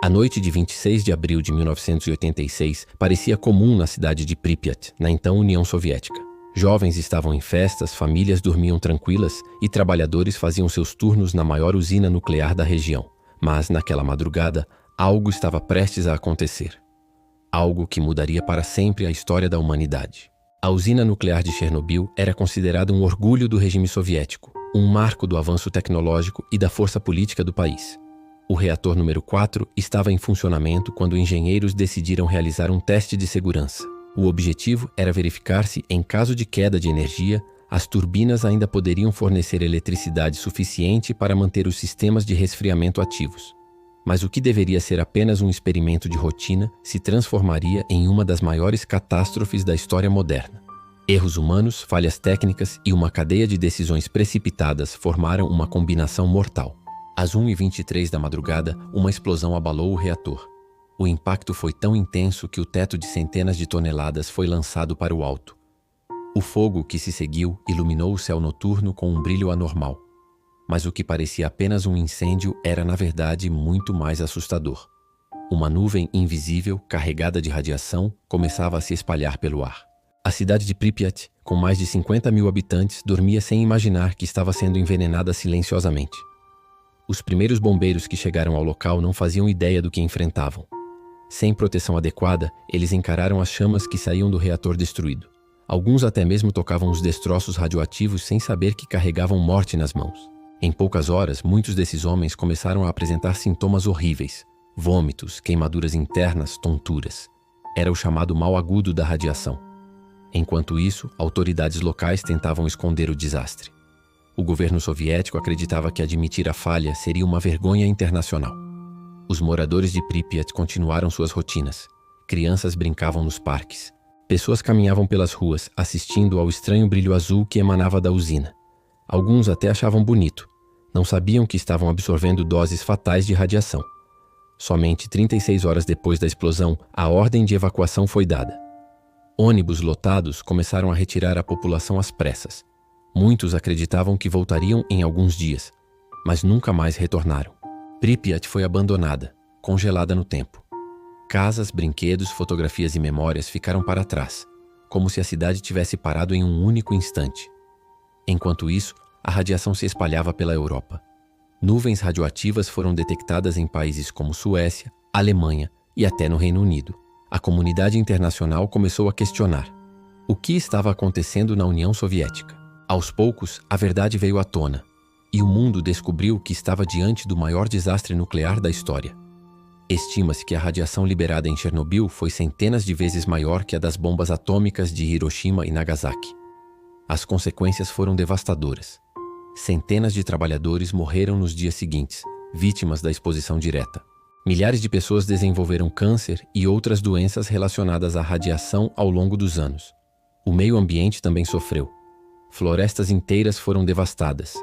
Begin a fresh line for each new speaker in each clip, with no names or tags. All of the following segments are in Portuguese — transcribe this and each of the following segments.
A noite de 26 de abril de 1986 parecia comum na cidade de Pripyat, na então União Soviética. Jovens estavam em festas, famílias dormiam tranquilas e trabalhadores faziam seus turnos na maior usina nuclear da região. Mas, naquela madrugada, algo estava prestes a acontecer. Algo que mudaria para sempre a história da humanidade. A usina nuclear de Chernobyl era considerada um orgulho do regime soviético, um marco do avanço tecnológico e da força política do país. O reator número 4 estava em funcionamento quando engenheiros decidiram realizar um teste de segurança. O objetivo era verificar se, em caso de queda de energia, as turbinas ainda poderiam fornecer eletricidade suficiente para manter os sistemas de resfriamento ativos. Mas o que deveria ser apenas um experimento de rotina se transformaria em uma das maiores catástrofes da história moderna. Erros humanos, falhas técnicas e uma cadeia de decisões precipitadas formaram uma combinação mortal. Às 1h23 da madrugada, uma explosão abalou o reator. O impacto foi tão intenso que o teto de centenas de toneladas foi lançado para o alto. O fogo que se seguiu iluminou o céu noturno com um brilho anormal. Mas o que parecia apenas um incêndio era, na verdade, muito mais assustador. Uma nuvem invisível, carregada de radiação, começava a se espalhar pelo ar. A cidade de Pripyat, com mais de 50 mil habitantes, dormia sem imaginar que estava sendo envenenada silenciosamente. Os primeiros bombeiros que chegaram ao local não faziam ideia do que enfrentavam. Sem proteção adequada, eles encararam as chamas que saíam do reator destruído. Alguns até mesmo tocavam os destroços radioativos sem saber que carregavam morte nas mãos. Em poucas horas, muitos desses homens começaram a apresentar sintomas horríveis: vômitos, queimaduras internas, tonturas. Era o chamado mal agudo da radiação. Enquanto isso, autoridades locais tentavam esconder o desastre. O governo soviético acreditava que admitir a falha seria uma vergonha internacional. Os moradores de Pripyat continuaram suas rotinas. Crianças brincavam nos parques. Pessoas caminhavam pelas ruas, assistindo ao estranho brilho azul que emanava da usina. Alguns até achavam bonito. Não sabiam que estavam absorvendo doses fatais de radiação. Somente 36 horas depois da explosão, a ordem de evacuação foi dada. Ônibus lotados começaram a retirar a população às pressas. Muitos acreditavam que voltariam em alguns dias, mas nunca mais retornaram. Pripyat foi abandonada, congelada no tempo. Casas, brinquedos, fotografias e memórias ficaram para trás, como se a cidade tivesse parado em um único instante. Enquanto isso, a radiação se espalhava pela Europa. Nuvens radioativas foram detectadas em países como Suécia, Alemanha e até no Reino Unido. A comunidade internacional começou a questionar o que estava acontecendo na União Soviética. Aos poucos, a verdade veio à tona, e o mundo descobriu que estava diante do maior desastre nuclear da história. Estima-se que a radiação liberada em Chernobyl foi centenas de vezes maior que a das bombas atômicas de Hiroshima e Nagasaki. As consequências foram devastadoras. Centenas de trabalhadores morreram nos dias seguintes, vítimas da exposição direta. Milhares de pessoas desenvolveram câncer e outras doenças relacionadas à radiação ao longo dos anos. O meio ambiente também sofreu. Florestas inteiras foram devastadas.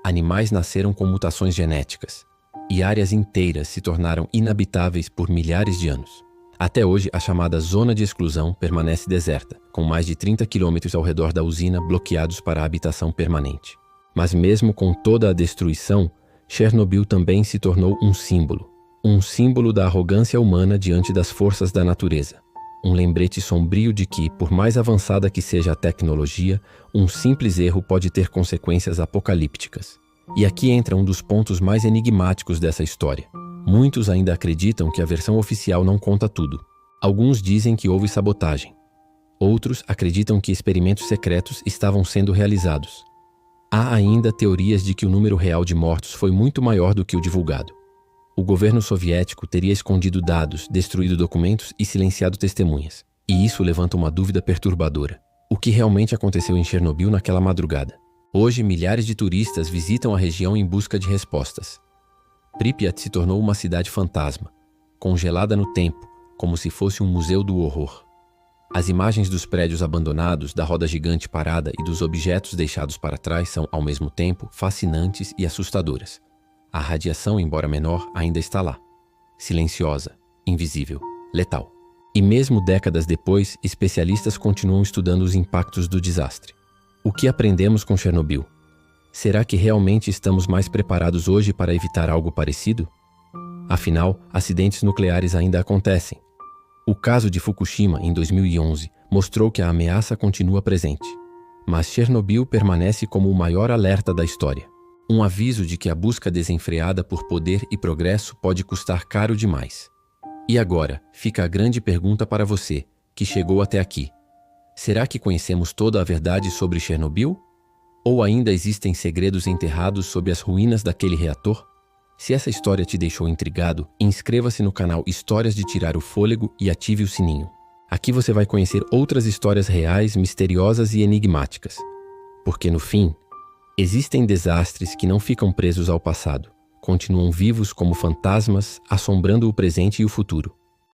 Animais nasceram com mutações genéticas. E áreas inteiras se tornaram inabitáveis por milhares de anos. Até hoje, a chamada Zona de Exclusão permanece deserta, com mais de 30 quilômetros ao redor da usina bloqueados para a habitação permanente. Mas mesmo com toda a destruição, Chernobyl também se tornou um símbolo da arrogância humana diante das forças da natureza. Um lembrete sombrio de que, por mais avançada que seja a tecnologia, um simples erro pode ter consequências apocalípticas. E aqui entra um dos pontos mais enigmáticos dessa história. Muitos ainda acreditam que a versão oficial não conta tudo. Alguns dizem que houve sabotagem. Outros acreditam que experimentos secretos estavam sendo realizados. Há ainda teorias de que o número real de mortos foi muito maior do que o divulgado. O governo soviético teria escondido dados, destruído documentos e silenciado testemunhas. E isso levanta uma dúvida perturbadora. O que realmente aconteceu em Chernobyl naquela madrugada? Hoje, milhares de turistas visitam a região em busca de respostas. Pripyat se tornou uma cidade fantasma, congelada no tempo, como se fosse um museu do horror. As imagens dos prédios abandonados, da roda gigante parada e dos objetos deixados para trás são, ao mesmo tempo, fascinantes e assustadoras. A radiação, embora menor, ainda está lá. Silenciosa, invisível, letal. E mesmo décadas depois, especialistas continuam estudando os impactos do desastre. O que aprendemos com Chernobyl? Será que realmente estamos mais preparados hoje para evitar algo parecido? Afinal, acidentes nucleares ainda acontecem. O caso de Fukushima, em 2011, mostrou que a ameaça continua presente. Mas Chernobyl permanece como o maior alerta da história. Um aviso de que a busca desenfreada por poder e progresso pode custar caro demais. E agora, fica a grande pergunta para você, que chegou até aqui. Será que conhecemos toda a verdade sobre Chernobyl? Ou ainda existem segredos enterrados sob as ruínas daquele reator? Se essa história te deixou intrigado, inscreva-se no canal Histórias de Tirar o Fôlego e ative o sininho. Aqui você vai conhecer outras histórias reais, misteriosas e enigmáticas. Porque no fim, existem desastres que não ficam presos ao passado, continuam vivos como fantasmas, assombrando o presente e o futuro.